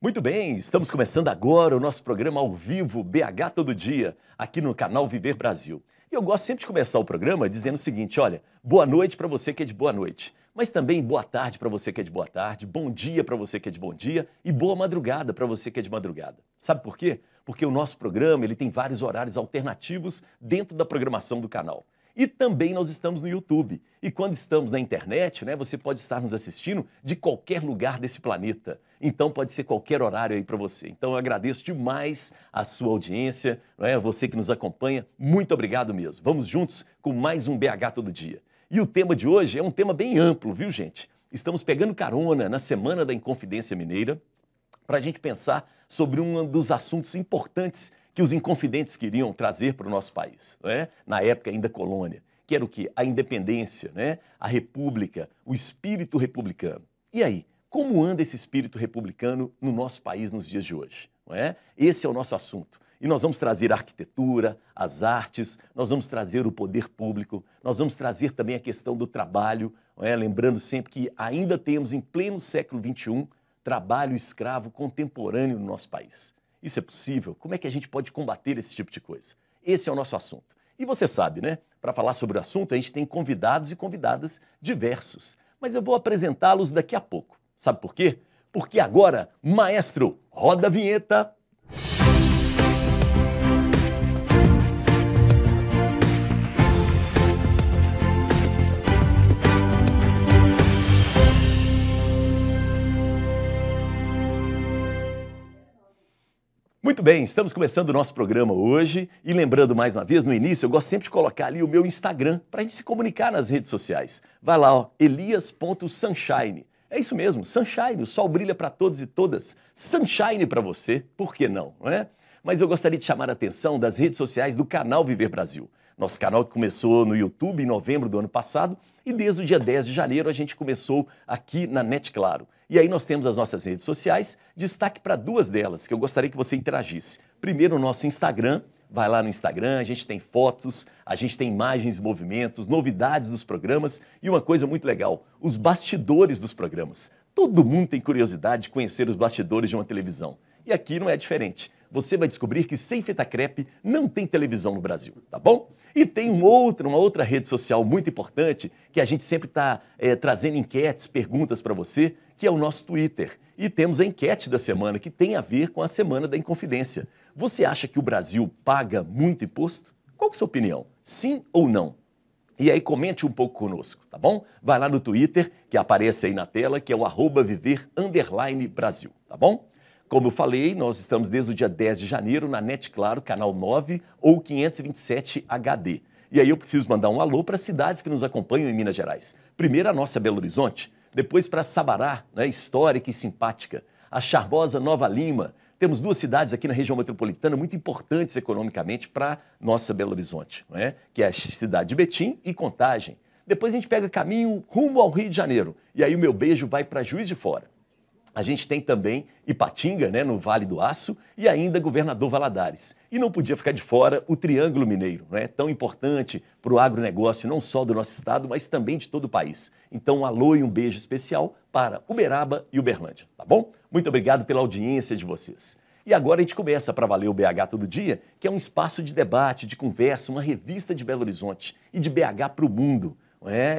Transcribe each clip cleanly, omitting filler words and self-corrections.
Muito bem, estamos começando agora o nosso programa ao vivo, BH Todo Dia, aqui no canal Viver Brasil. E eu gosto sempre de começar o programa dizendo o seguinte, olha, boa noite para você que é de boa noite, mas também boa tarde para você que é de boa tarde, bom dia para você que é de bom dia e boa madrugada para você que é de madrugada. Sabe por quê? Porque o nosso programa ele tem vários horários alternativos dentro da programação do canal. E também nós estamos no YouTube. E quando estamos na internet, você pode estar nos assistindo de qualquer lugar desse planeta. Então pode ser qualquer horário aí para você. Então eu agradeço demais a sua audiência, você que nos acompanha. Muito obrigado mesmo. Vamos juntos com mais um BH Todo Dia. E o tema de hoje é um tema bem amplo, viu, gente? Estamos pegando carona na Semana da Inconfidência Mineira para a gente pensar sobre um dos assuntos importantes que os inconfidentes queriam trazer para o nosso país, na época ainda colônia, que era o quê? A independência, a república, o espírito republicano. E aí, como anda esse espírito republicano no nosso país nos dias de hoje? Esse é o nosso assunto. E nós vamos trazer a arquitetura, as artes, nós vamos trazer o poder público, nós vamos trazer também a questão do trabalho, lembrando sempre que ainda temos em pleno século XXI trabalho escravo contemporâneo no nosso país. Isso é possível? Como é que a gente pode combater esse tipo de coisa? Esse é o nosso assunto. E você sabe, Para falar sobre o assunto, a gente tem convidados e convidadas diversos. Mas eu vou apresentá-los daqui a pouco. Sabe por quê? Porque agora, maestro, roda a vinheta. Muito bem, estamos começando o nosso programa hoje e lembrando mais uma vez, no início, eu gosto sempre de colocar ali o meu Instagram para a gente se comunicar nas redes sociais. Vai lá, elias.sunshine. É isso mesmo, Sunshine, o sol brilha para todos e todas. Sunshine para você, por que não, Mas eu gostaria de chamar a atenção das redes sociais do canal Viver Brasil. Nosso canal que começou no YouTube em novembro do ano passado e desde o dia 10 de janeiro a gente começou aqui na NET Claro. E aí nós temos as nossas redes sociais, destaque para duas delas, que eu gostaria que você interagisse. Primeiro o nosso Instagram, vai lá no Instagram, a gente tem fotos, a gente tem imagens e movimentos, novidades dos programas e uma coisa muito legal, os bastidores dos programas. Todo mundo tem curiosidade de conhecer os bastidores de uma televisão. E aqui não é diferente. Você vai descobrir que sem fita crepe não tem televisão no Brasil, tá bom? E tem uma outra rede social muito importante que a gente sempre está trazendo enquetes, perguntas para você, que é o nosso Twitter. E temos a enquete da semana, que tem a ver com a Semana da Inconfidência. Você acha que o Brasil paga muito imposto? Qual que é a sua opinião? Sim ou não? E aí comente um pouco conosco, tá bom? Vai lá no Twitter, que aparece aí na tela, que é o @viver_Brasil, tá bom? Como eu falei, nós estamos desde o dia 10 de janeiro na NET Claro, canal 9 ou 527 HD. E aí eu preciso mandar um alô para as cidades que nos acompanham em Minas Gerais. Primeiro a nossa Belo Horizonte, depois para Sabará, histórica e simpática, a charmosa Nova Lima. Temos duas cidades aqui na região metropolitana muito importantes economicamente para nossa Belo Horizonte, que é a cidade de Betim e Contagem. Depois a gente pega caminho rumo ao Rio de Janeiro. E aí o meu beijo vai para Juiz de Fora. A gente tem também Ipatinga, no Vale do Aço, e ainda Governador Valadares. E não podia ficar de fora o Triângulo Mineiro, tão importante para o agronegócio, não só do nosso estado, mas também de todo o país. Então, um alô e um beijo especial para Uberaba e Uberlândia, tá bom? Muito obrigado pela audiência de vocês. E agora a gente começa para valer o BH Todo Dia, que é um espaço de debate, de conversa, uma revista de Belo Horizonte e de BH para o mundo.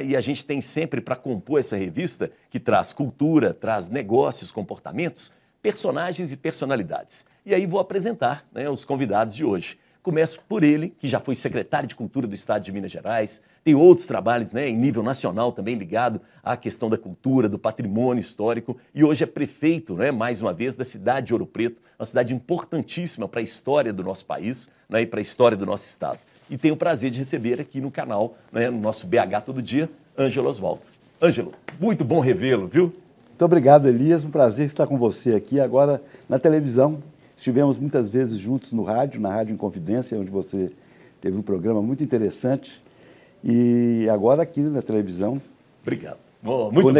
E a gente tem sempre para compor essa revista que traz cultura, traz negócios, comportamentos, personagens e personalidades. E aí vou apresentar os convidados de hoje. Começo por ele, que já foi secretário de Cultura do Estado de Minas Gerais, tem outros trabalhos em nível nacional também ligado à questão da cultura, do patrimônio histórico, e hoje é prefeito, mais uma vez, da cidade de Ouro Preto, uma cidade importantíssima para a história do nosso país e para a história do nosso estado. E tenho o prazer de receber aqui no canal, no nosso BH Todo Dia, Ângelo Osvaldo. Ângelo, muito bom revê-lo, viu? Muito obrigado, Elias. Um prazer estar com você aqui agora na televisão. Estivemos muitas vezes juntos no rádio, na Rádio Inconfidência, onde você teve um programa muito interessante. E agora aqui na televisão. Obrigado. Oh, muito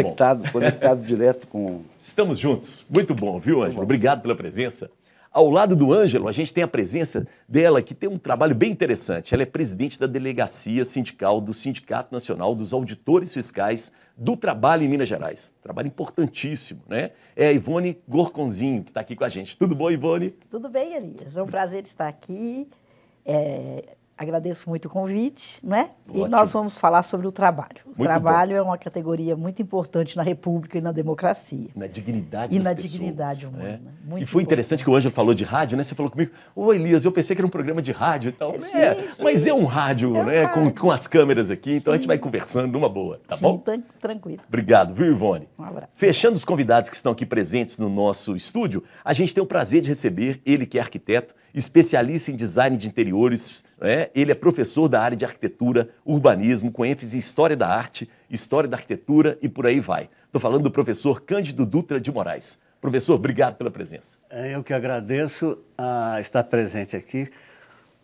conectado direto com... Estamos juntos. Muito bom, viu, Ângelo? Obrigado pela presença. Ao lado do Ângelo, a gente tem a presença dela, que tem um trabalho bem interessante. Ela é presidente da Delegacia Sindical do Sindicato Nacional dos Auditores Fiscais do Trabalho em Minas Gerais. Trabalho importantíssimo, né? É a Ivone Gorconzinho, que está aqui com a gente. Tudo bom, Ivone? Tudo bem, Elias. É um prazer estar aqui. Agradeço muito o convite, né? Ótimo. E nós vamos falar sobre o trabalho. O Muito trabalho bom. é uma categoria muito importante na República e na democracia. Na dignidade E das na pessoas, dignidade né? humana. Muito E foi interessante que o Ângelo falou de rádio, né? Você falou comigo, ô Elias, eu pensei que era um programa de rádio e tal. Sim, Mas sim. é um rádio, É um né? rádio. Com as câmeras aqui, então a gente vai conversando numa boa, tá bom? Tranquilo. Obrigado, viu, Ivone? Um abraço. Fechando os convidados que estão aqui presentes no nosso estúdio, a gente tem o prazer de receber ele que é arquiteto, especialista em design de interiores, né? Ele é professor da área de arquitetura, urbanismo, com ênfase em história da arte, história da arquitetura e por aí vai. Estou falando do professor Cândido Dutra de Moraes. Professor, obrigado pela presença. Eu que agradeço a estar presente aqui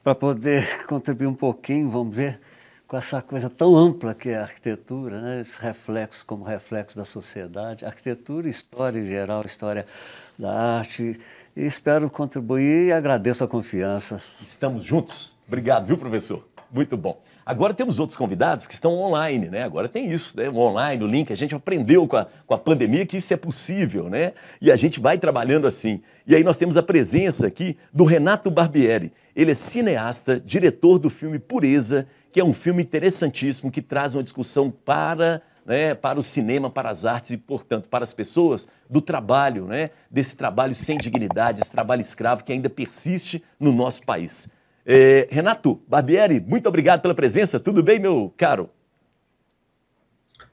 para poder contribuir um pouquinho, vamos ver, com essa coisa tão ampla que é a arquitetura, né? Esse reflexo como reflexo da sociedade, arquitetura, história em geral, história da arte. E espero contribuir e agradeço a confiança. Estamos juntos. Obrigado, viu, professor? Muito bom. Agora temos outros convidados que estão online, né? Agora tem isso, né? O online, o link. A gente aprendeu com a pandemia que isso é possível, né? E a gente vai trabalhando assim. E aí nós temos a presença aqui do Renato Barbieri. Ele é cineasta, diretor do filme Pureza, que é um filme interessantíssimo que traz uma discussão para o cinema, para as artes e, portanto, para as pessoas do trabalho, né? Desse trabalho sem dignidade, esse trabalho escravo que ainda persiste no nosso país. Renato Barbieri, muito obrigado pela presença. Tudo bem, meu caro?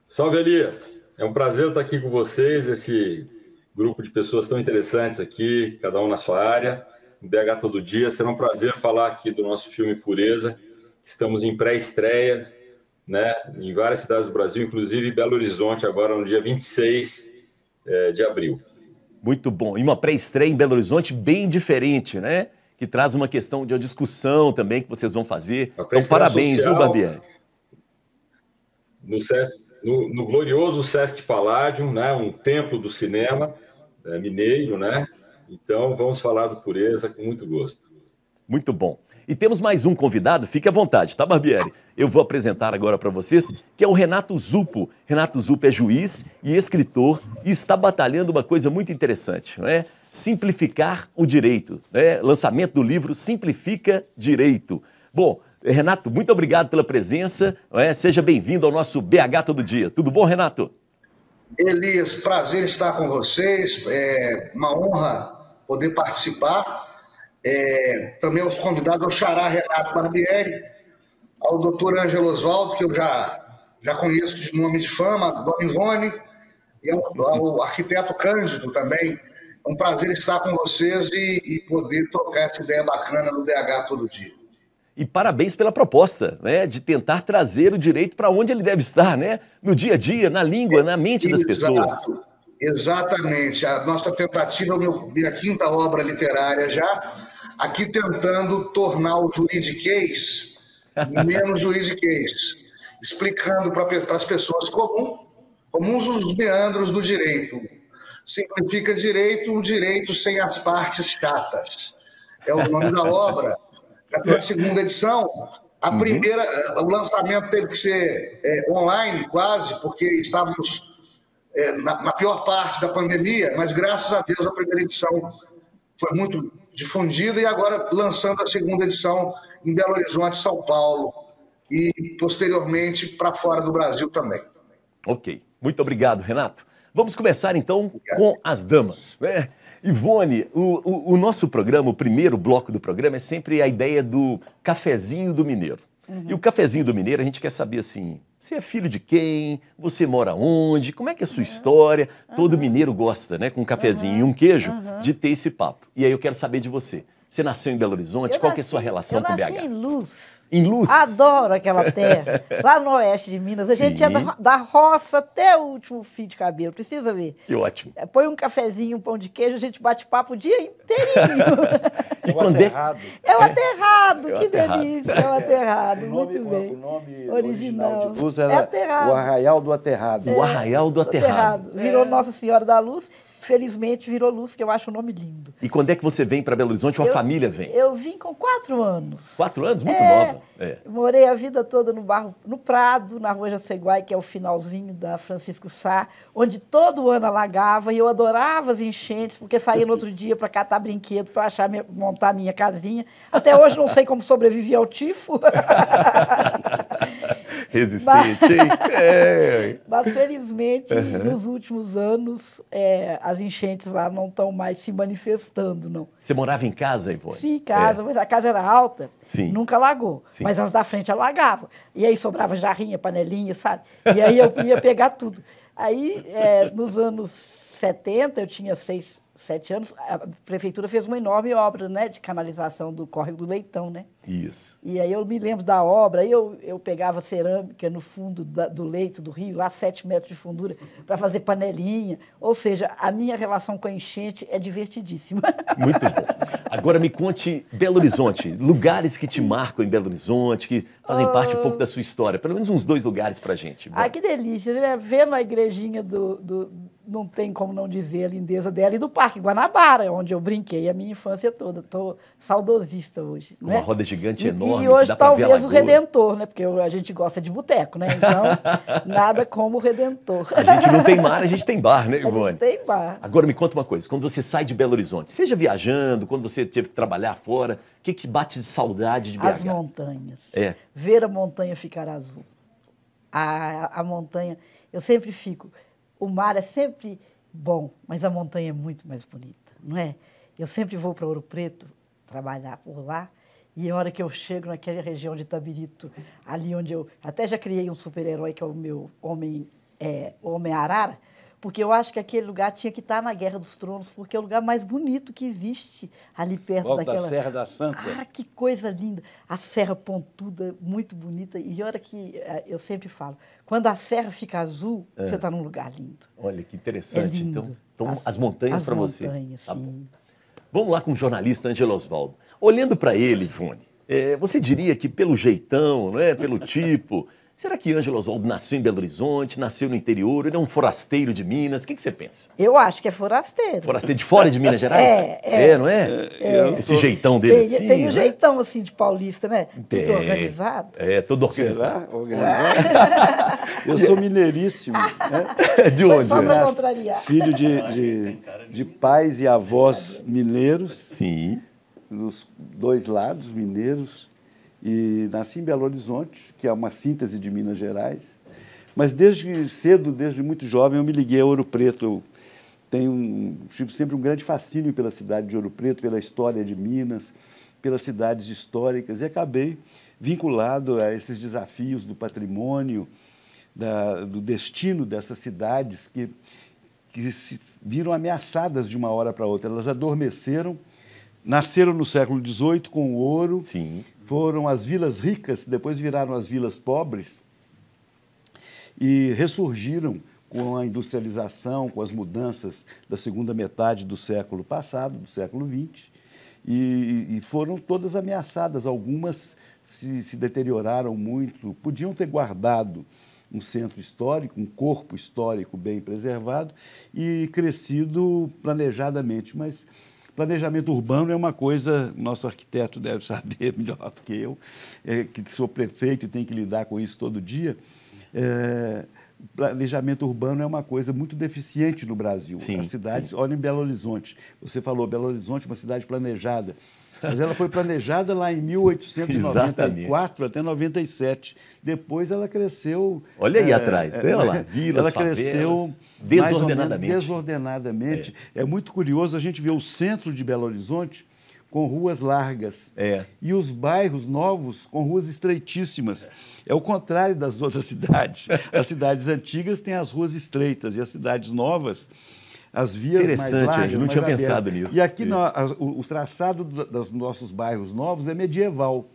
Salve, Elias. É um prazer estar aqui com vocês, esse grupo de pessoas tão interessantes aqui, cada um na sua área, no BH Todo Dia. Será um prazer falar aqui do nosso filme Pureza. Estamos em pré-estreias, né, em várias cidades do Brasil, inclusive Belo Horizonte, agora no dia 26 de abril. Muito bom. E uma pré-estreia em Belo Horizonte bem diferente, né? Que traz uma questão de uma discussão também que vocês vão fazer. Então, parabéns, social, viu, Barbieri? No glorioso Sesc Palladium, né, um templo do cinema mineiro, né? Então, vamos falar do Pureza com muito gosto. Muito bom. E temos mais um convidado, fique à vontade, tá, Barbieri? Eu vou apresentar agora para vocês, que é o Renato Zuppo. Renato Zuppo é juiz e escritor e está batalhando uma coisa muito interessante, não é? Simplificar o direito, né? Lançamento do livro Simplifica Direito. Bom, Renato, muito obrigado pela presença, não é? Seja bem-vindo ao nosso BH Todo Dia. Tudo bom, Renato? Elias, prazer estar com vocês, é uma honra poder participar. Também aos convidados, ao xará Renato Barbieri, ao doutor Ângelo Osvaldo, que eu já conheço de nome de fama, a dona Ivone, e ao arquiteto Cândido também. É um prazer estar com vocês e poder trocar essa ideia bacana no BH Todo Dia. E parabéns pela proposta, né, de tentar trazer o direito para onde ele deve estar, né? No dia a dia, na língua, na mente das pessoas. Exatamente. A nossa tentativa, minha quinta obra literária já, aqui tentando tornar o juridiquês menos juridiquês, explicando para as pessoas comuns os meandros do direito. Simplifica direito, o direito sem as partes chatas. É o nome da obra. Já pela segunda edição, a primeira, o lançamento teve que ser online quase, porque estávamos na pior parte da pandemia, mas graças a Deus a primeira edição foi muito difundida e agora lançando a segunda edição em Belo Horizonte, São Paulo e posteriormente para fora do Brasil também. Ok, muito obrigado, Renato. Vamos começar então com as damas, né? Ivone, o nosso programa, o primeiro bloco do programa é sempre a ideia do cafezinho do mineiro. E o cafezinho do mineiro a gente quer saber assim, você é filho de quem? Você mora onde? Como é que é a sua história? Todo mineiro gosta, né, com um cafezinho e um queijo, de ter esse papo. E aí eu quero saber de você. Você nasceu em Belo Horizonte? Qual que é a sua relação com BH? Eu nasci em Luz. Em Luz? Adoro aquela terra. Lá no oeste de Minas. A gente ia da roça até o último fio de cabelo. Precisa ver. Que ótimo. Põe um cafezinho, um pão de queijo, a gente bate papo o dia inteirinho. É o aterrado. É o aterrado, É o que aterrado. delícia. É o aterrado, muito bem. O nome original de Luz é era aterrado. o Arraial do Aterrado. O Arraial do Aterrado. Virou Nossa Senhora da Luz. felizmente virou Lúcia, que eu acho o nome lindo. E quando é que você vem para Belo Horizonte ou a família vem? Eu vim com 4 anos. 4 anos? Muito nova. Morei a vida toda no Prado, na Rua Jaceguai, que é o finalzinho da Francisco Sá, onde todo ano alagava, e eu adorava as enchentes, porque saía no outro dia para catar brinquedo, para montar minha casinha. Até hoje não sei como sobrevivi ao tifo. Resistente, hein? Mas felizmente, nos últimos anos, as enchentes lá não estão mais se manifestando, não. Você morava em casa, Ivone? Sim, em casa, mas a casa era alta, Sim. nunca alagou. Sim. Mas as da frente alagavam. E aí sobrava jarrinha, panelinha, sabe? E aí eu ia pegar tudo. Aí, nos anos 70, eu tinha 7 anos, a prefeitura fez uma enorme obra, né, de canalização do Córrego do Leitão, né? Isso. E aí eu me lembro da obra, aí eu pegava cerâmica no fundo do leito do rio, lá 7 metros de fundura, para fazer panelinha. Ou seja, a minha relação com a enchente é divertidíssima. Muito bom. Agora me conte Belo Horizonte, lugares que te marcam em Belo Horizonte, que fazem parte um pouco da sua história. Pelo menos uns 2 lugares pra gente. Ai, que delícia, né? Vendo a igrejinha não tem como não dizer a lindeza dela, e do Parque Guanabara, onde eu brinquei a minha infância toda. Estou saudosista hoje. Com né? uma roda gigante enorme. E hoje dá pra ver a talvez o lagoa. Redentor, né? Porque a gente gosta de boteco, né? Então, nada como o Redentor. A gente não tem mar, a gente tem bar, né, A Ivone? gente tem bar. Agora me conta uma coisa, quando você sai de Belo Horizonte, seja viajando, quando você teve que trabalhar fora, o que bate de saudade de BH? As montanhas. Ver a montanha ficar azul. A montanha, eu sempre fico, o mar é sempre bom, mas a montanha é muito mais bonita, não é? Eu sempre vou para Ouro Preto trabalhar por lá, e a hora que eu chego naquela região de Itabirito, ali onde eu até já criei um super-herói, que é o meu Homem-Arara, porque eu acho que aquele lugar tinha que estar na Guerra dos Tronos, porque é o lugar mais bonito que existe ali perto Volta daquela... da Serra da Santa. Ah, que coisa linda! A serra pontuda, muito bonita. E olha que eu sempre falo, quando a serra fica azul, você está num lugar lindo. Olha, que interessante. É lindo. Então as montanhas para você. As montanhas, Tá sim. bom. Vamos lá com o jornalista Ângelo Osvaldo. Olhando para ele, Ivone, você diria que pelo jeitão, não é? Pelo tipo... Será que Ângelo Osvaldo nasceu em Belo Horizonte, nasceu no interior, ele é um forasteiro de Minas? O que você pensa? Eu acho que é forasteiro. Forasteiro de fora de Minas Gerais? Não é? Esse jeitão dele assim? Tem um né? jeitão assim de paulista, né? Tudo organizado. Todo organizado. Será? Organizado? Eu sou mineiríssimo. Né? De onde? Só para contrariar. Filho de pais e avós mineiros, Sim. dos 2 lados mineiros. E nasci em Belo Horizonte, que é uma síntese de Minas Gerais. Mas desde cedo, desde muito jovem, eu me liguei a Ouro Preto. Eu tive sempre um grande fascínio pela cidade de Ouro Preto, pela história de Minas, pelas cidades históricas, e acabei vinculado a esses desafios do patrimônio, do destino dessas cidades que se viram ameaçadas de uma hora para outra. Elas adormeceram, nasceram no século XVIII com o ouro. Sim. Foram as vilas ricas, depois viraram as vilas pobres e ressurgiram com a industrialização, com as mudanças da segunda metade do século passado, do século XX, e foram todas ameaçadas. Algumas se deterioraram muito, podiam ter guardado um centro histórico, um corpo histórico bem preservado e crescido planejadamente, mas... Planejamento urbano é uma coisa, nosso arquiteto deve saber melhor do que eu, que sou prefeito e tenho que lidar com isso todo dia. Planejamento urbano é uma coisa muito deficiente no Brasil. Sim, as cidades, sim. olha em Belo Horizonte, você falou Belo Horizonte, uma cidade planejada, mas ela foi planejada lá em 1894 até 97. Depois ela cresceu... Olha aí atrás, né? Olha lá, vilas, ela cresceu desordenadamente. Desordenadamente. É muito curioso a gente ver o centro de Belo Horizonte com ruas largas e os bairros novos com ruas estreitíssimas. É o contrário das outras cidades. As cidades antigas têm as ruas estreitas e as cidades novas, as vias mais largas. Eu não tinha pensado nisso. E aqui o traçado dos nossos bairros novos é medieval.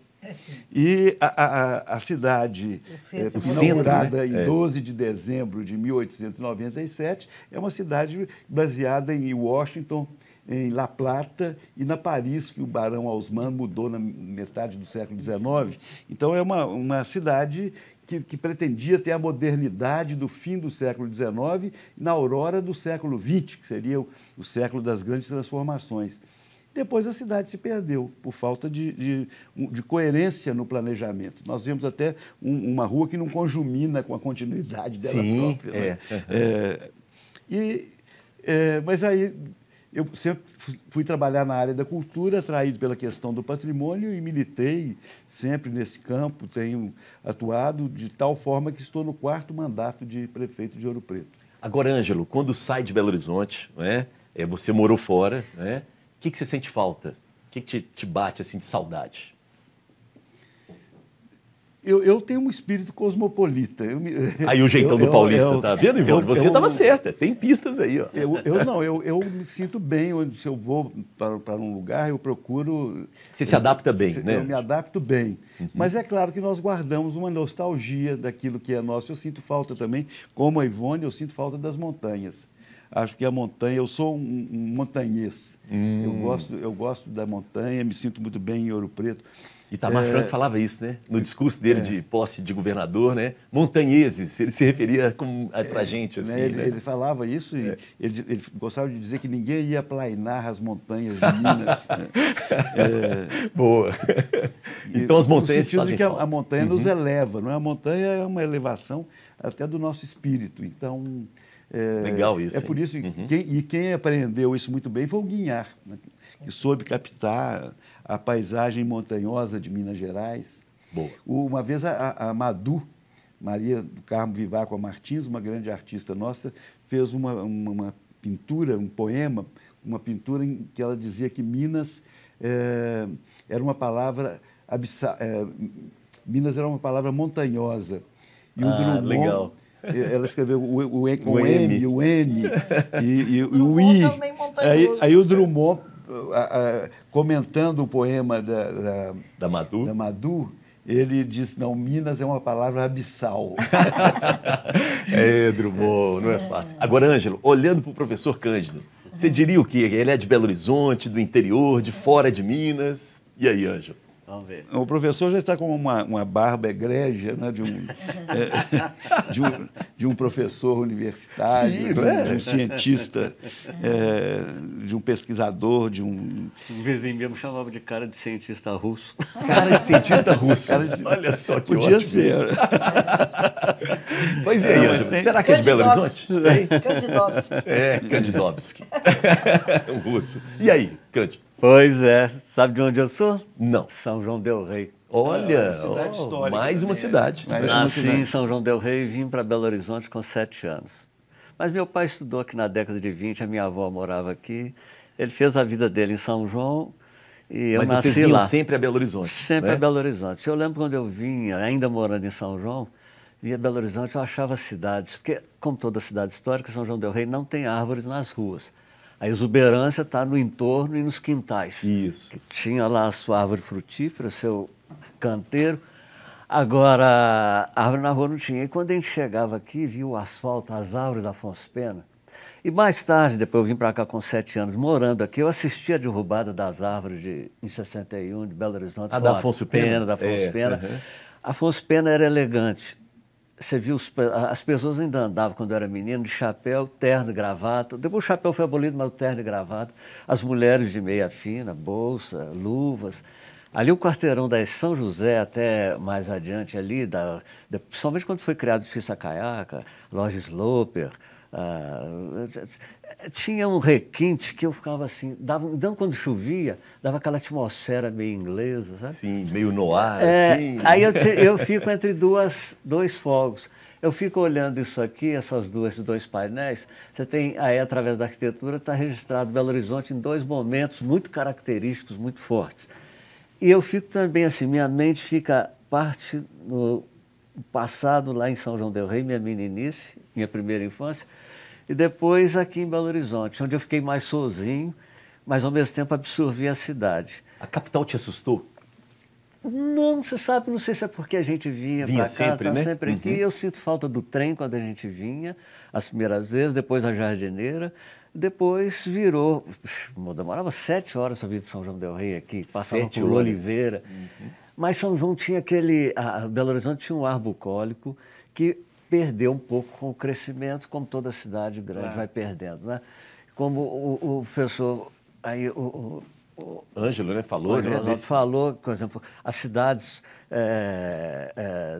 E a cidade, inaugurada em 12 de dezembro de 1897, é uma cidade baseada em Washington, em La Plata e na Paris, que o Barão Haussmann mudou na metade do século XIX. Então, é uma cidade que pretendia ter a modernidade do fim do século XIX na aurora do século XX, que seria o século das grandes transformações. Depois a cidade se perdeu, por falta de coerência no planejamento. Nós vemos até uma rua que não conjumina com a continuidade dela própria. Mas aí eu sempre fui trabalhar na área da cultura, atraído pela questão do patrimônio e militei sempre nesse campo, tenho atuado de tal forma que estou no 4º mandato de prefeito de Ouro Preto. Agora, Ângelo, quando sai de Belo Horizonte, né, você morou fora, né? O que você sente falta? O que te bate assim de saudade? Eu tenho um espírito cosmopolita. Aí o jeitão do paulista, tá vendo, Ivone? Você estava certa, tem pistas aí, ó. Eu me sinto bem, se eu vou para um lugar, eu procuro... Você se adapta bem, né? Eu me adapto bem. Mas é claro que nós guardamos uma nostalgia daquilo que é nosso. Eu sinto falta também, como a Ivone, eu sinto falta das montanhas. Acho que a montanha, eu sou um montanhês. Eu gosto da montanha, me sinto muito bem em Ouro Preto. Itamar Franco falava isso, né? No discurso dele de posse de governador, né? Montanheses, ele se referia para a gente, assim, né? Ele falava isso e ele gostava de dizer que ninguém ia aplainar as montanhas de Minas. Boa. Então as montanhas fazem falta. No sentido de que a montanha nos eleva, não é? A montanha é uma elevação até do nosso espírito. Então... Legal isso. É por isso que quem aprendeu isso muito bem foi o Guinhar, né? Que soube captar a paisagem montanhosa de Minas Gerais. Boa. Uma vez a Madu, Maria do Carmo Viváqua Martins, uma grande artista nossa, fez uma pintura, um poema, uma pintura em que ela dizia que Minas era uma palavra Minas era uma palavra montanhosa. E o Drummond, legal. Ela escreveu o M, o N e o I. Aí o Drummond, comentando o poema da Madu, ele disse, não, Minas é uma palavra abissal. Drummond, não é fácil. Agora, Ângelo, olhando para o professor Cândido, você diria o quê? Ele é de Belo Horizonte, do interior, de fora de Minas? E aí, Ângelo? Vamos ver. O professor já está com uma barba egrégia, né, de um professor universitário, Sim, de um cientista, de um pesquisador, de um... Um vizinho meu me chamava de cara de cientista russo. Cara de cientista russo. Olha só que Podia ótimo ser. Isso. Mas e aí, Ângelo? Será que é de Belo Horizonte? Candidovski. Candidovski. Um russo. E aí, Cândido? Pois é. Sabe de onde eu sou? Não. São João del Rei. Olha, cidade histórica, mais uma cidade. Nasci em São João del Rei e vim para Belo Horizonte com 7 anos. Mas meu pai estudou aqui na década de 20, a minha avó morava aqui. Ele fez a vida dele em São João e eu Mas nasci vocês vinham lá. sempre a Belo Horizonte? Sempre né? a Belo Horizonte. Eu lembro quando eu vinha, ainda morando em São João, via Belo Horizonte, eu achava cidades, porque como toda cidade histórica, São João del Rei não tem árvores nas ruas. A exuberância está no entorno e nos quintais. Isso. Que tinha lá a sua árvore frutífera, seu canteiro. Agora, árvore na rua não tinha. E quando a gente chegava aqui, via o asfalto, as árvores da Afonso Pena. E mais tarde, depois eu vim para cá com 7 anos, morando aqui, eu assisti a derrubada das árvores em 61, de Belo Horizonte. Da Afonso Pena? Da Afonso Pena. Afonso Pena era elegante. Você viu, as pessoas ainda andavam, quando eu era menino, de chapéu, terno e gravata. Depois o chapéu foi abolido, mas o terno e gravata. As mulheres de meia fina, bolsa, luvas. Ali o quarteirão da São José, até mais adiante ali, principalmente quando foi criado o Justiça Caiaca, Loja Sloper, tinha um requinte que eu ficava assim, então quando chovia, dava aquela atmosfera meio inglesa, sabe? Sim, meio noir, assim. Aí eu fico entre dois fogos. Eu fico olhando isso aqui, esses dois painéis, você tem aí, através da arquitetura, está registrado Belo Horizonte em 2 momentos muito característicos, muito fortes. E eu fico também assim, minha mente fica parte no passado lá em São João del Rei, minha meninice, minha primeira infância, e depois aqui em Belo Horizonte, onde eu fiquei mais sozinho, mas ao mesmo tempo absorvi a cidade. A capital te assustou? Não, você sabe, não sei se é porque a gente vinha para cá, sempre, né? sempre aqui. Eu sinto falta do trem quando a gente vinha, as primeiras vezes, depois a jardineira. depois virou, demorava 7 horas para vir de São João del Rei aqui, passava 7 por horas. Oliveira. Mas São João tinha Belo Horizonte tinha um ar bucólico que perdeu um pouco com o crescimento, como toda cidade grande vai perdendo, né? Como o professor, aí o Ângelo, né, falou, né? Falou, por exemplo, as cidades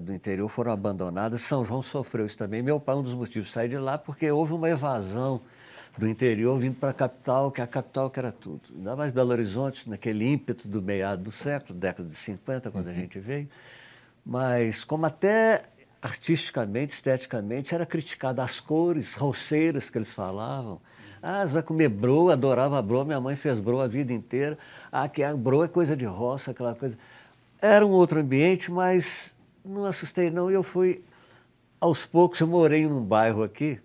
do interior foram abandonadas, São João sofreu isso também. Meu pai, um dos motivos de sair de lá, porque houve uma evasão do interior vindo para a capital que era tudo. Ainda mais Belo Horizonte, naquele ímpeto do meado do século, década de 50, quando a gente veio. Mas como até artisticamente, esteticamente, era criticado as cores roceiras que eles falavam. Ah, você vai comer broa, adorava a broa, minha mãe fez broa a vida inteira. Ah, que a broa é coisa de roça, aquela coisa. Era um outro ambiente, mas não assustei não. E eu fui, aos poucos, eu morei em um bairro aqui.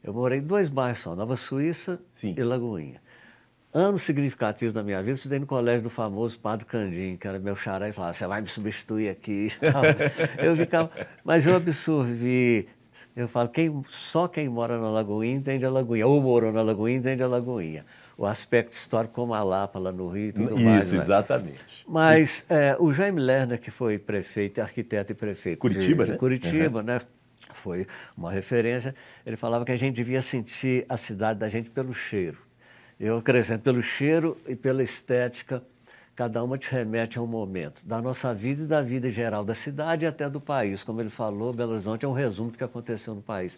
Eu morei em 2 bairros só, Nova Suíça e Lagoinha. Anos significativos da minha vida, eu estudei no colégio do famoso Padre Candim, que era meu xará, e falava, você vai me substituir aqui e tal. Eu ficava, mas eu absorvi, eu falo, só quem mora na Lagoinha entende a Lagoinha, ou morou na Lagoinha entende a Lagoinha. O aspecto histórico como a Lapa lá no Rio e tudo mais. Isso, exatamente. Mas o Jaime Lerner, que foi prefeito, arquiteto e prefeito Curitiba, de né? Curitiba, né? Foi uma referência, ele falava que a gente devia sentir a cidade da gente pelo cheiro. Eu acrescento, pelo cheiro e pela estética, cada uma te remete a um momento da nossa vida e da vida geral da cidade e até do país. Como ele falou, Belo Horizonte é um resumo do que aconteceu no país.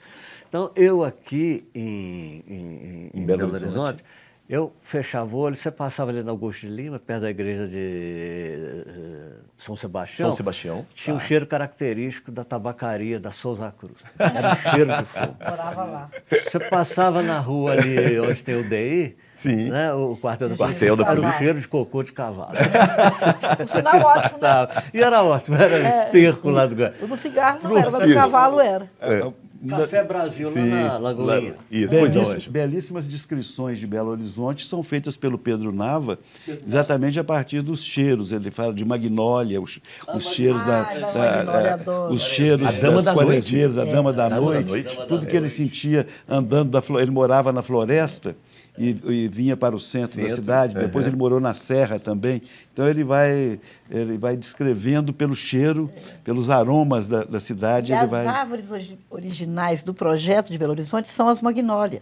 Então, eu aqui em Belo Horizonte, eu fechava o olho, você passava ali na Augusto de Lima, perto da igreja de São Sebastião. Tinha um cheiro característico da tabacaria da Souza Cruz. Era um cheiro de fogo. Morava lá. Você passava na rua ali onde tem o DI, né, o quartel da polícia, era um cheiro de cocô de cavalo. Um sinal ótimo, né? E era ótimo, era esterco lá do lugar. O do cigarro não era, mas o cavalo era. Café Brasil lá na Lagoinha. Belíssimas descrições de Belo Horizonte são feitas pelo Pedro Nava, exatamente a partir dos cheiros. Ele fala de magnólia, os cheiros os cheiros das quaresmeiras, a Dama da Noite, tudo que ele sentia andando ele morava na floresta. E vinha para o centro da cidade, depois ele morou na Serra também. Então ele vai descrevendo pelo cheiro, pelos aromas da cidade. E as árvores originais do projeto de Belo Horizonte são as magnólias.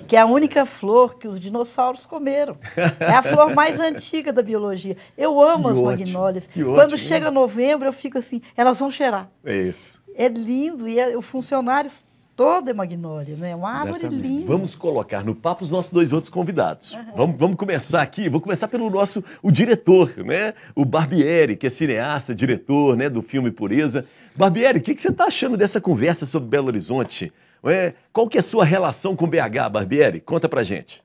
Que é a única flor que os dinossauros comeram. É a flor mais antiga da biologia. Eu amo as magnólias. Quando chega novembro, eu fico assim, elas vão cheirar. É isso. É lindo, e os funcionários... Toda é magnólia, né? Uma árvore linda. Vamos colocar no papo os nossos 2 outros convidados. Vamos começar aqui. Vou começar pelo o diretor, né? O Barbieri, que é cineasta, diretor, né, do filme Pureza. Barbieri, o que você está achando dessa conversa sobre Belo Horizonte? Qual que é a sua relação com BH, Barbieri? Conta pra gente.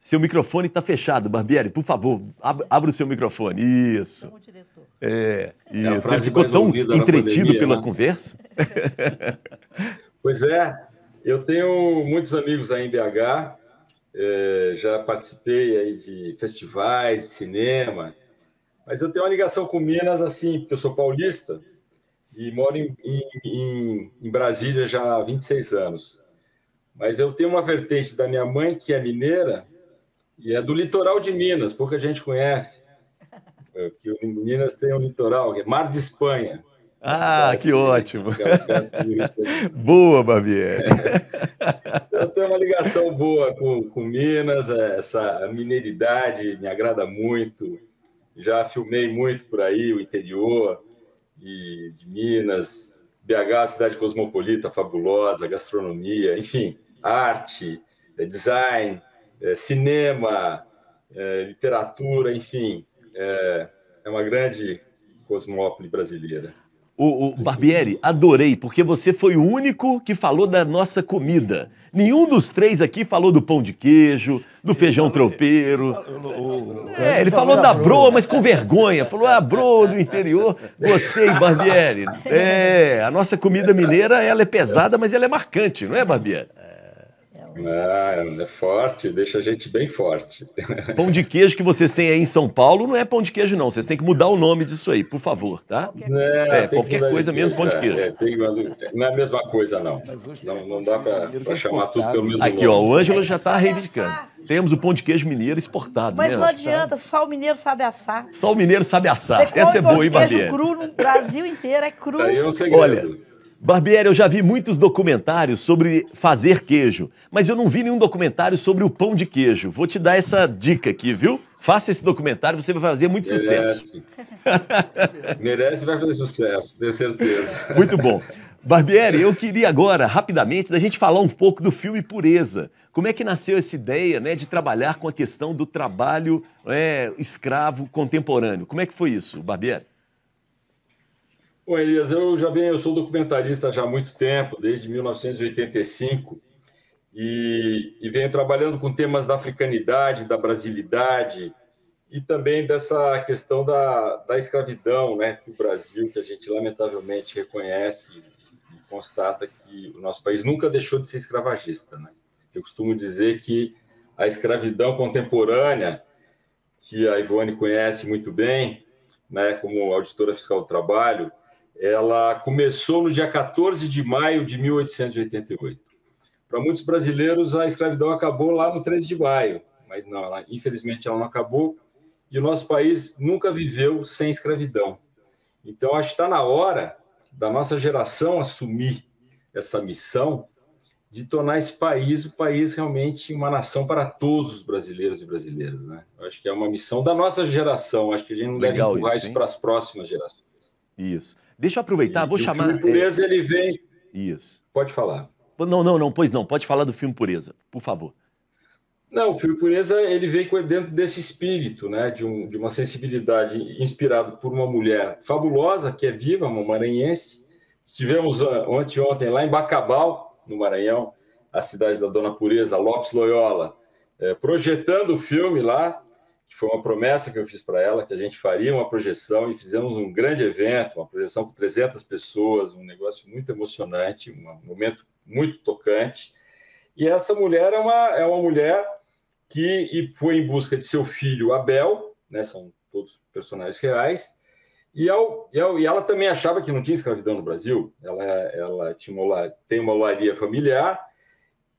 Seu microfone está fechado, Barbieri. Por favor, abra o seu microfone. Isso. Como diretor. Isso. Você ficou tão entretido pela conversa? Pois é. Eu tenho muitos amigos aí em BH. Já participei aí de festivais, de cinema. Mas eu tenho uma ligação com Minas, assim, porque eu sou paulista e moro em Brasília já há 26 anos. Mas eu tenho uma vertente da minha mãe, que é mineira, e é do litoral de Minas, pouca gente conhece. Porque Minas tem um litoral, que é Mar de Espanha. Que ótimo! Boa, Barbieri! Eu tenho uma ligação boa com Minas, essa mineiridade me agrada muito. Já filmei muito por aí, o interior de Minas. BH, cidade cosmopolita, fabulosa, gastronomia, enfim, arte, design, cinema, literatura, enfim. É uma grande cosmópole brasileira. O Barbieri, adorei, porque você foi o único que falou da nossa comida. Nenhum dos 3 aqui falou do pão de queijo, do feijão tropeiro. Ele falou da broa, mas com vergonha. Falou, a broa do interior. Gostei, Barbieri. A nossa comida mineira, ela é pesada, mas ela é marcante, não é, Barbieri? É forte, deixa a gente bem forte. Pão de queijo que vocês têm aí em São Paulo não é pão de queijo, não. Vocês têm que mudar o nome disso aí, por favor, tá? Qualquer coisa menos pão de queijo. Não é a mesma coisa, não. Não dá para chamar tudo pelo mesmo nome. Aqui, ó, o Ângelo já está reivindicando. Temos o pão de queijo mineiro exportado, mas né? não adianta, só o mineiro sabe assar. Só o mineiro sabe assar. Essa é boa, hein, Barbieri? Cru no Brasil inteiro, é cru. Aí é um segredo. Olha, Barbieri, eu já vi muitos documentários sobre fazer queijo, mas eu não vi nenhum documentário sobre o pão de queijo. Vou te dar essa dica aqui, viu? Faça esse documentário, você vai fazer muito sucesso. Merece e vai fazer sucesso, tenho certeza. Muito bom. Barbieri, eu queria agora, rapidamente, da gente falar um pouco do filme Pureza. Como é que nasceu essa ideia, né, de trabalhar com a questão do trabalho escravo contemporâneo? Como é que foi isso, Barbieri? Bom, Elias, eu sou documentarista já há muito tempo, desde 1985, e venho trabalhando com temas da africanidade, da brasilidade e também dessa questão da escravidão, né, que o Brasil, que a gente lamentavelmente reconhece e constata que o nosso país nunca deixou de ser escravagista, né? Eu costumo dizer que a escravidão contemporânea, que a Ivone conhece muito bem, né, como auditora fiscal do trabalho, ela começou no dia 14 de maio de 1888. Para muitos brasileiros, a escravidão acabou lá no 13 de maio, mas não, infelizmente ela não acabou, e o nosso país nunca viveu sem escravidão. Então, acho que está na hora da nossa geração assumir essa missão de tornar esse país, o país realmente uma nação para todos os brasileiros e brasileiras, né? Eu acho que é uma missão da nossa geração, acho que a gente não deve empurrar isso para as próximas gerações. Isso. Deixa eu aproveitar, vou chamar... O filme Pureza, ele vem... Isso. Pode falar. Não, pois não, pode falar do filme Pureza, por favor. Não, o filme Pureza, ele vem dentro desse espírito, né, de uma sensibilidade inspirada por uma mulher fabulosa, que é viva, uma maranhense. Estivemos ontem lá em Bacabal, no Maranhão, a cidade da Dona Pureza, Lopes Loyola, projetando o filme lá, que foi uma promessa que eu fiz para ela, que a gente faria uma projeção, e fizemos um grande evento, uma projeção com 300 pessoas, um negócio muito emocionante, um momento muito tocante. E essa mulher é uma mulher que foi em busca de seu filho Abel, né, são todos personagens reais, e ela também achava que não tinha escravidão no Brasil. Ela tem uma olaria familiar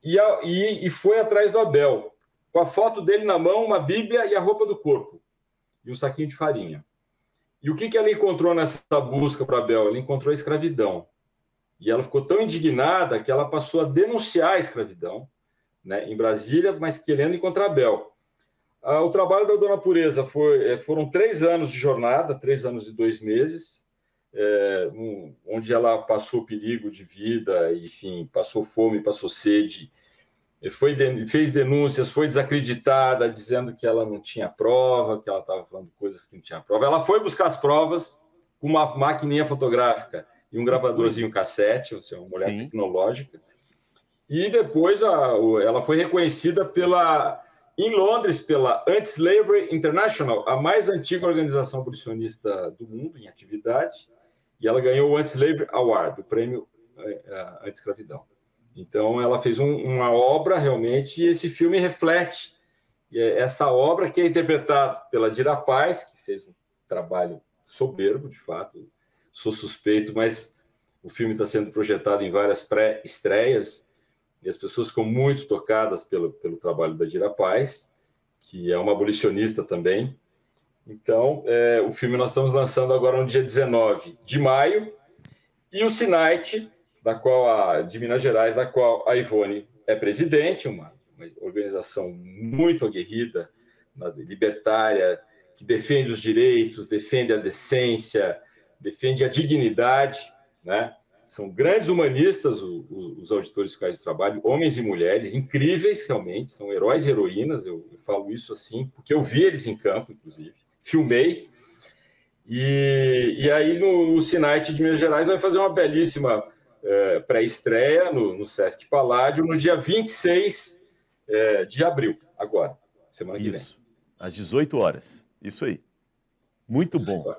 e foi atrás do Abel, com a foto dele na mão, uma Bíblia e a roupa do corpo, e um saquinho de farinha. E o que ela encontrou nessa busca para Abel? Ela encontrou a escravidão. E ela ficou tão indignada que ela passou a denunciar a escravidão, né, em Brasília, mas querendo encontrar Abel. O trabalho da Dona Pureza foram 3 anos de jornada, 3 anos e 2 meses, onde ela passou perigo de vida, enfim, passou fome, passou sede, fez denúncias, foi desacreditada, dizendo que ela não tinha prova, que ela estava falando coisas que não tinha prova. Ela foi buscar as provas com uma maquininha fotográfica e um gravadorzinho cassete, ou seja, uma mulher tecnológica. E depois ela foi reconhecida em Londres pela Anti-Slavery International, a mais antiga organização abolicionista do mundo em atividade, e ela ganhou o Anti-Slavery Award, o prêmio anti-escravidão. Então, ela fez uma obra realmente, e esse filme reflete essa obra, que é interpretada pela Dira Paz, que fez um trabalho soberbo, de fato. Sou suspeito, mas o filme está sendo projetado em várias pré-estreias, e as pessoas ficam muito tocadas pelo trabalho da Dira Paz, que é uma abolicionista também. Então, o filme nós estamos lançando agora no dia 19 de maio, e o SINAIT, de Minas Gerais, da qual a Ivone é presidente, uma organização muito aguerrida, libertária, que defende os direitos, defende a decência, defende a dignidade, né? São grandes humanistas os auditores fiscais do trabalho, homens e mulheres, incríveis realmente, são heróis e heroínas, eu falo isso assim, porque eu vi eles em campo, inclusive, filmei, e aí no SINAIT de Minas Gerais vai fazer uma belíssima pré-estreia no Sesc Paládio, no dia 26 de abril, agora, semana que vem. Isso, às 18 horas, isso aí. Muito bom.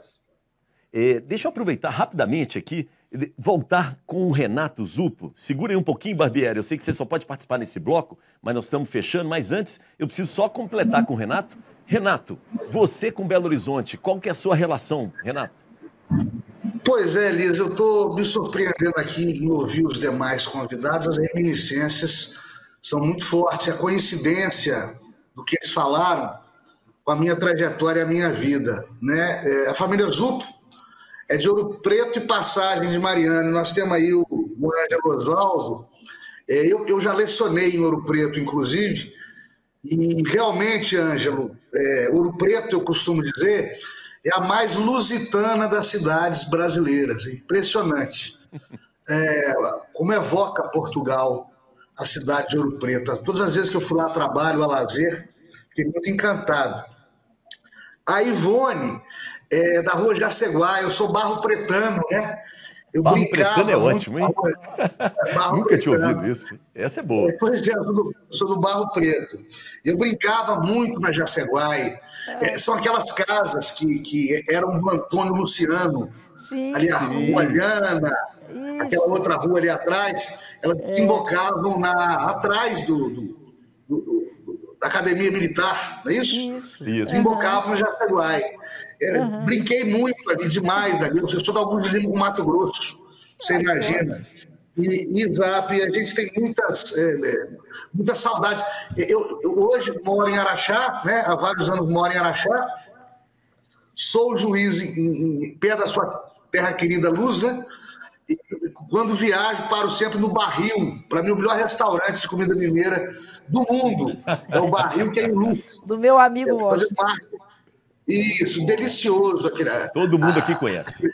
Deixa eu aproveitar rapidamente aqui voltar com o Renato Zuppo. Segura aí um pouquinho, Barbieri. Eu sei que você só pode participar nesse bloco, mas nós estamos fechando. Mas antes, eu preciso só completar com o Renato. Renato, você com Belo Horizonte, qual que é a sua relação, Renato? Pois é, Elias, eu estou me surpreendendo aqui em ouvir os demais convidados. As reminiscências são muito fortes. A coincidência do que eles falaram com a minha trajetória e a minha vida, né? A família Zuppo é de Ouro Preto e Passagem de Mariana. Nós temos aí o Ângelo Osvaldo. Eu já lecionei em Ouro Preto, inclusive, e realmente, Ângelo, Ouro Preto, eu costumo dizer, é a mais lusitana das cidades brasileiras. É impressionante. Como evoca Portugal a cidade de Ouro Preto. Todas as vezes que eu fui lá a trabalho, a lazer, fiquei muito encantado. A Ivone da Rua Jaceguá, eu sou barro pretano, né? Eu Barro pretano é ótimo, hein? Nunca tinha ouvido pretano. isso. Essa é boa. Pois é, eu sou do Barro Preto. Eu brincava muito na Jaceguai. São aquelas casas que eram do Antônio Luciano. Sim. Ali a Rua Liana, aquela outra rua ali atrás, elas desembocavam atrás da Academia Militar, não é isso? Isso. Desembocavam no Jaceguai. Brinquei muito ali, demais ali. Eu sou da Augusto de Lima, Mato Grosso, você imagina. E Zap, a gente tem muitas saudades. Eu hoje moro em Araxá, né? Há vários anos moro em Araxá. Sou juiz em pé da sua terra querida Luz, né? E quando viajo, paro sempre no Barril. Para mim, o melhor restaurante de comida mineira do mundo é o Barril, que é em Luz. Do meu amigo Washington. Isso, delicioso. Todo mundo aqui conhece.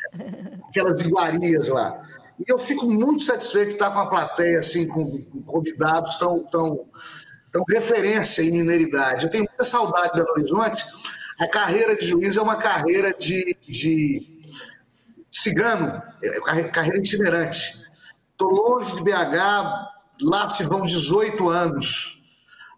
Aquelas iguarias lá. E eu fico muito satisfeito de estar com uma plateia, assim, com convidados tão referência em mineiridade. Eu tenho muita saudade de Belo Horizonte. A carreira de juiz é uma carreira de cigano, carreira itinerante. Estou longe de BH, lá se vão 18 anos.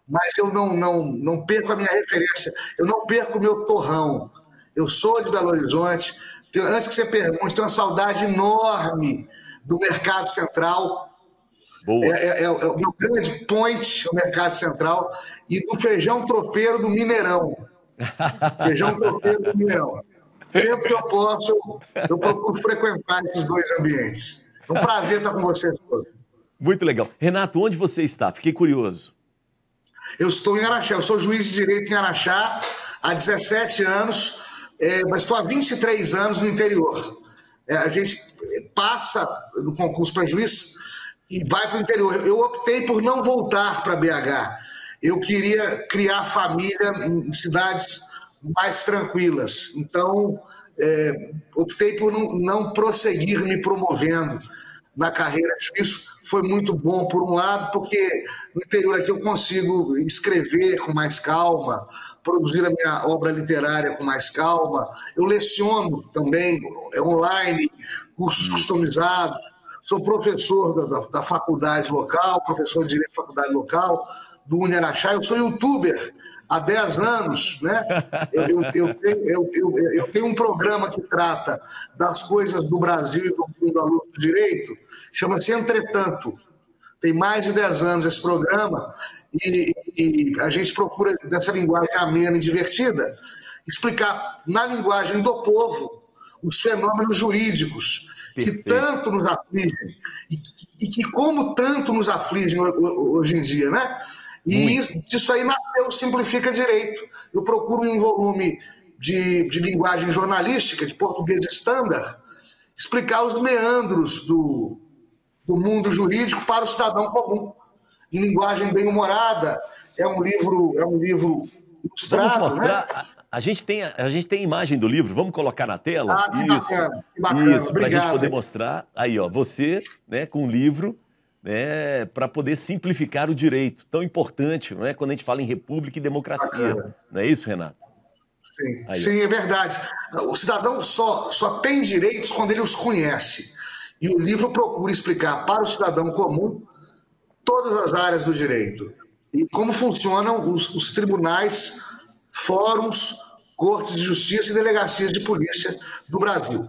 Mas eu não perco a minha referência, eu não perco o meu torrão. Eu sou de Belo Horizonte. Antes que você pergunte, tenho uma saudade enorme do Mercado Central. Boa. É o meu grande point, o Mercado Central, e do feijão tropeiro do Mineirão. Feijão tropeiro do Mineirão. Sempre que eu posso, eu procuro frequentar esses dois ambientes. É um prazer estar com vocês todos. Muito legal. Renato, onde você está? Fiquei curioso. Eu estou em Araxá, eu sou juiz de direito em Araxá há 17 anos, mas estou há 23 anos no interior. A gente passa no concurso para juiz e vai para o interior. Eu optei por não voltar para BH. Eu queria criar família em cidades mais tranquilas. Então, optei por não prosseguir me promovendo na carreira de juiz. Foi muito bom, por um lado, porque no interior aqui eu consigo escrever com mais calma, produzir a minha obra literária com mais calma. Eu leciono também online, cursos customizados. Sou professor da faculdade local, professor de direito da faculdade local, do Uniaraxá. Eu sou youtuber há 10 anos, né? Eu tenho um programa que trata das coisas do Brasil e do mundo da luta do direito, chama-se Entretanto. Tem mais de 10 anos esse programa e a gente procura, dessa linguagem amena e divertida, explicar na linguagem do povo os fenômenos jurídicos que tanto nos afligem e que como tanto nos afligem hoje em dia, né? E disso aí nasceu o Simplifica Direito. Eu procuro em um volume de linguagem jornalística, de português standard, explicar os meandros do mundo jurídico para o cidadão comum. Em linguagem bem humorada, é um livro ilustrado. Vamos mostrar. Né? A gente tem a imagem do livro, vamos colocar na tela? Que bacana, que bacana. Isso, para a gente poder mostrar. Aí, ó, você, né, com o livro, né, para poder simplificar o direito. Tão importante, não é? Quando a gente fala em república e democracia. Bacana. Não é isso, Renato? Sim, aí, sim, é verdade. O cidadão só tem direitos quando ele os conhece. E o livro procura explicar para o cidadão comum todas as áreas do direito. E como funcionam os tribunais, fóruns, cortes de justiça e delegacias de polícia do Brasil.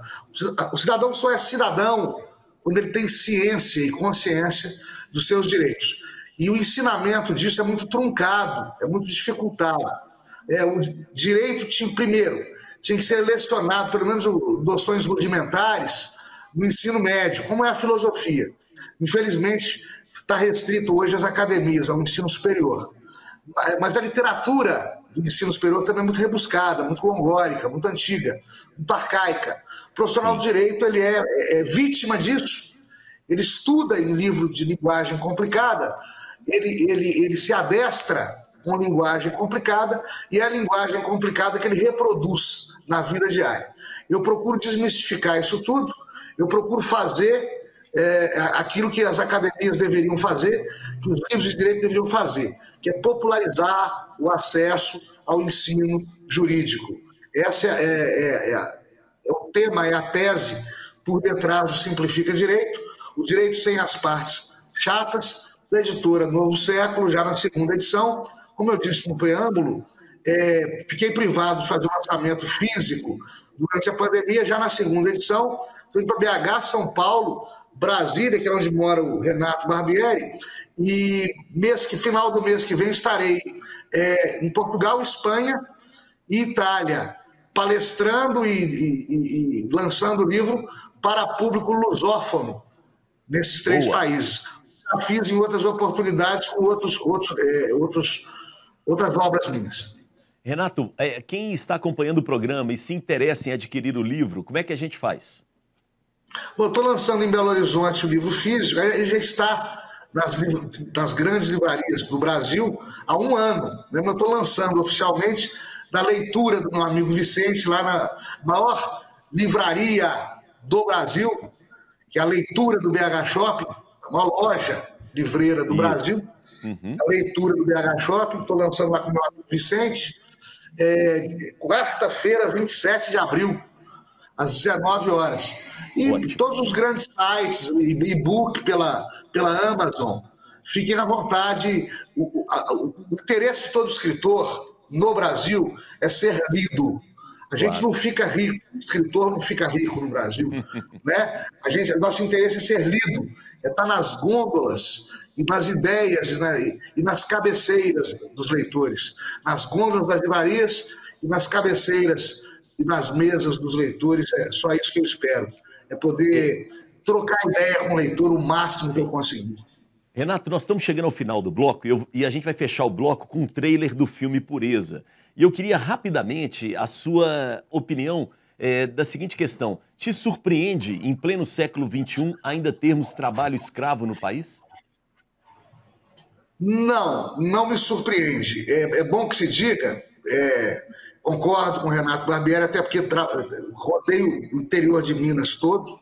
O cidadão só é cidadão quando ele tem ciência e consciência dos seus direitos. E o ensinamento disso é muito truncado, é muito dificultado. O direito, primeiro, tinha que ser lecionado, pelo menos noções rudimentares, no ensino médio, como é a filosofia. Infelizmente, está restrito hoje às academias, ao ensino superior. Mas a literatura do ensino superior também é muito rebuscada, muito longórica, muito antiga, muito arcaica. O profissional do direito ele é vítima disso. Ele estuda em livro de linguagem complicada, ele se adestra com linguagem complicada e é a linguagem complicada que ele reproduz na vida diária. Eu procuro desmistificar isso tudo, eu procuro fazer aquilo que as academias deveriam fazer, que os livros de direito deveriam fazer, que é popularizar o acesso ao ensino jurídico. Esse é o tema, é a tese por detrás do Simplifica Direito, o direito sem as partes chatas, da editora Novo Século, já na segunda edição. Como eu disse no preâmbulo, fiquei privado de fazer um lançamento físico durante a pandemia, já na segunda edição. Estou indo para BH, São Paulo, Brasília, que é onde mora o Renato Barbieri, e final do mês que vem estarei em Portugal, Espanha e Itália, palestrando e lançando o livro para público lusófono nesses 3 países. Já fiz em outras oportunidades com outras obras minhas. Renato, quem está acompanhando o programa e se interessa em adquirir o livro, como é que a gente faz? Estou lançando em Belo Horizonte o livro físico, ele já está nas grandes livrarias do Brasil há 1 ano. Né? Eu estou lançando oficialmente da leitura do meu amigo Vicente, lá na maior livraria do Brasil, que é a leitura do BH Shopping, uma loja livreira do Brasil, a leitura do BH Shopping. Estou lançando lá com o meu amigo Vicente, quarta-feira, 27 de abril, às 19 horas. E ótimo. Todos os grandes sites, e-book pela Amazon, fiquem à vontade. O interesse de todo escritor no Brasil é ser lido. A gente não fica rico, o escritor não fica rico no Brasil. Né? Nosso interesse é ser lido, é estar nas gôndolas e nas ideias e nas cabeceiras dos leitores, nas gôndolas das livrarias e nas cabeceiras e nas mesas dos leitores. É só isso que eu espero, é poder trocar ideia com o leitor o máximo que eu conseguir. Renato, nós estamos chegando ao final do bloco e a gente vai fechar o bloco com um trailer do filme Pureza. E eu queria rapidamente a sua opinião da seguinte questão. Te surpreende, em pleno século XXI, ainda termos trabalho escravo no país? Não me surpreende. É bom que se diga, concordo com o Renato Barbieri, até porque rodei o interior de Minas todo,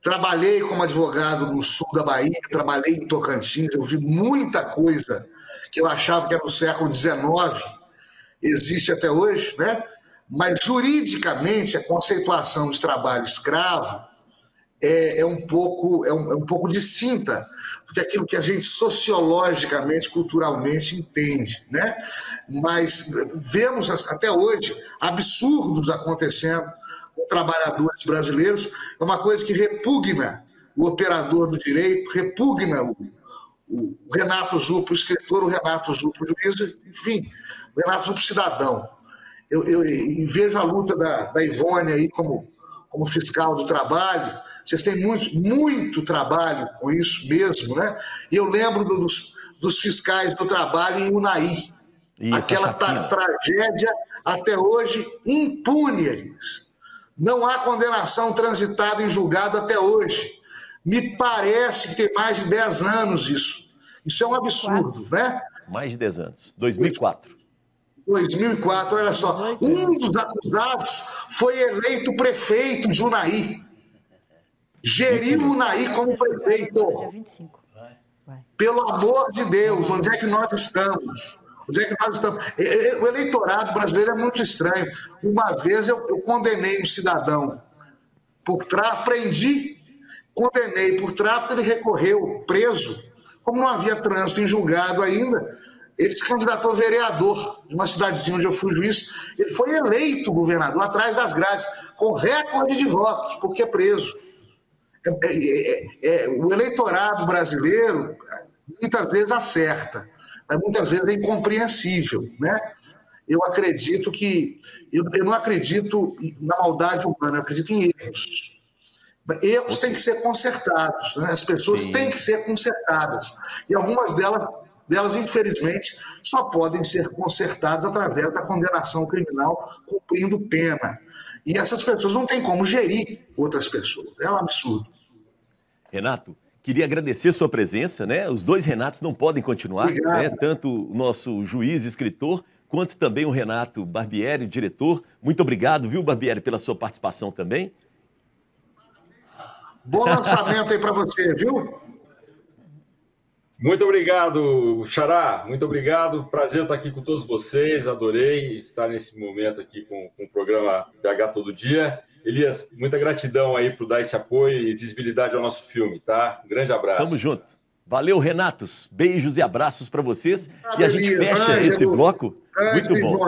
trabalhei como advogado no sul da Bahia, trabalhei em Tocantins, eu vi muita coisa que eu achava que era do século XIX, existe até hoje, né? Mas juridicamente a conceituação de trabalho escravo é um pouco distinta do que aquilo que a gente sociologicamente, culturalmente entende, né? Mas vemos até hoje absurdos acontecendo com trabalhadores brasileiros. É uma coisa que repugna o operador do direito, repugna o Renato Zuppo, o escritor, o Renato Zuppo, o juiz, enfim, o Renato Zuppo cidadão. Eu vejo a luta da Ivone aí como fiscal do trabalho. Vocês têm muito trabalho com isso mesmo, né? E eu lembro dos fiscais do trabalho em Unai. Isso, aquela tragédia até hoje impune eles. Não há condenação transitada em julgado até hoje. Me parece que tem mais de 10 anos isso. Isso é um absurdo, né? Mais de 10 anos. 2004. 2004, olha só. Um dos acusados foi eleito prefeito de Unai. Geriu Unai como prefeito. Pelo amor de Deus, onde é que nós estamos? O eleitorado brasileiro é muito estranho. Uma vez eu condenei um cidadão por tráfico, prendi, condenei por tráfico, ele recorreu, preso. Como não havia trânsito em julgado ainda, ele se candidatou a vereador de uma cidadezinha onde eu fui juiz. Ele foi eleito governador atrás das grades, com recorde de votos, porque é preso. O eleitorado brasileiro muitas vezes acerta, mas muitas vezes é incompreensível, né? Eu não acredito na maldade humana, eu acredito em erros. Erros têm que ser consertados, né? As pessoas têm que ser consertadas. E algumas delas, infelizmente, só podem ser consertadas através da condenação criminal, cumprindo pena. E essas pessoas não têm como gerir outras pessoas. É um absurdo. Renato, queria agradecer sua presença, né? Os dois Renatos não podem continuar, né? Tanto o nosso juiz, escritor, quanto também o Renato Barbieri, diretor. Muito obrigado, viu, Barbieri, pela sua participação também. Bom lançamento aí para você, viu? Muito obrigado, Xará. Muito obrigado. Prazer estar aqui com todos vocês. Adorei estar nesse momento aqui com o programa BH Todo Dia. Elias, muita gratidão aí por dar esse apoio e visibilidade ao nosso filme, tá? Um grande abraço. Tamo junto. Valeu, Renatos. Beijos e abraços para vocês. E a gente fecha esse bloco. Muito bom.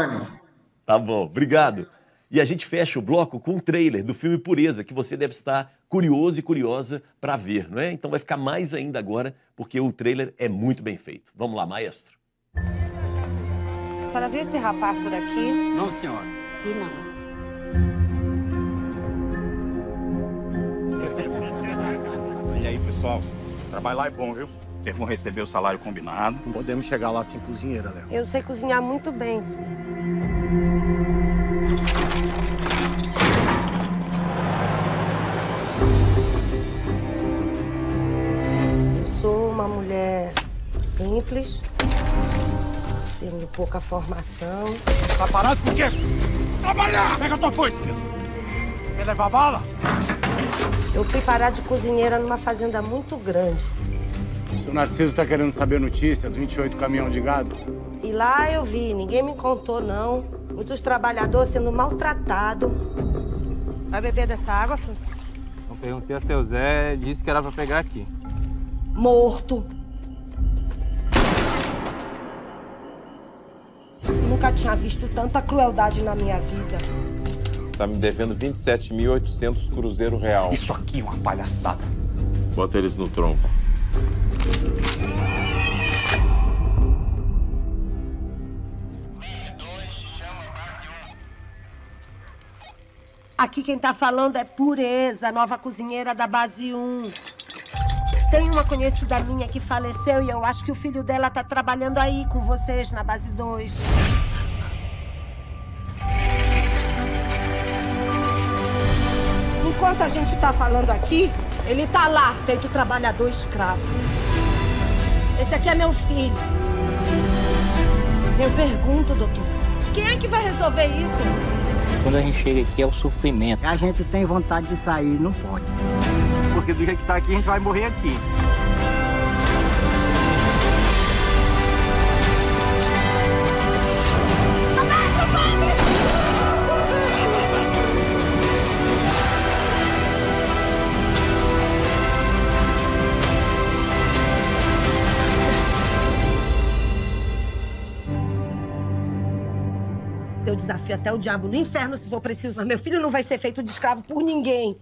Tá bom, obrigado. E a gente fecha o bloco com um trailer do filme Pureza, que você deve estar curioso e curiosa para ver, não é? Então vai ficar mais ainda agora, porque o trailer é muito bem feito. Vamos lá, maestro. A senhora viu esse rapaz por aqui? Não, senhora. E não. E aí, pessoal, o trabalho lá é bom, viu? Vocês vão receber o salário combinado. Não podemos chegar lá sem cozinheira, né? Eu sei cozinhar muito bem, senhor. Eu sou uma mulher simples, tenho pouca formação. Tá parado por quê? Trabalhar! Pega a tua foice! Quer levar bala? Eu fui parar de cozinheira numa fazenda muito grande. O seu Narciso tá querendo saber notícias, 28 caminhão de gado. E lá eu vi, ninguém me contou, não. Muitos trabalhadores sendo maltratados. Vai beber dessa água, Francisco? Eu perguntei a seu Zé, disse que era pra pegar aqui. Morto. Nunca tinha visto tanta crueldade na minha vida. Você tá me devendo 27.800 cruzeiro real. Isso aqui é uma palhaçada. Bota eles no tronco. Aqui quem tá falando é Pureza, nova cozinheira da Base 1. Tem uma conhecida minha que faleceu e eu acho que o filho dela tá trabalhando aí com vocês na Base 2. Enquanto a gente tá falando aqui, ele tá lá, feito trabalhador escravo. Esse aqui é meu filho. Eu pergunto, doutor, quem é que vai resolver isso? Quando a gente chega aqui é o sofrimento. A gente tem vontade de sair, não pode. Porque do jeito que tá aqui, a gente vai morrer aqui. Abaixa, padre! Eu desafio até o diabo no inferno se for preciso, mas meu filho não vai ser feito de escravo por ninguém.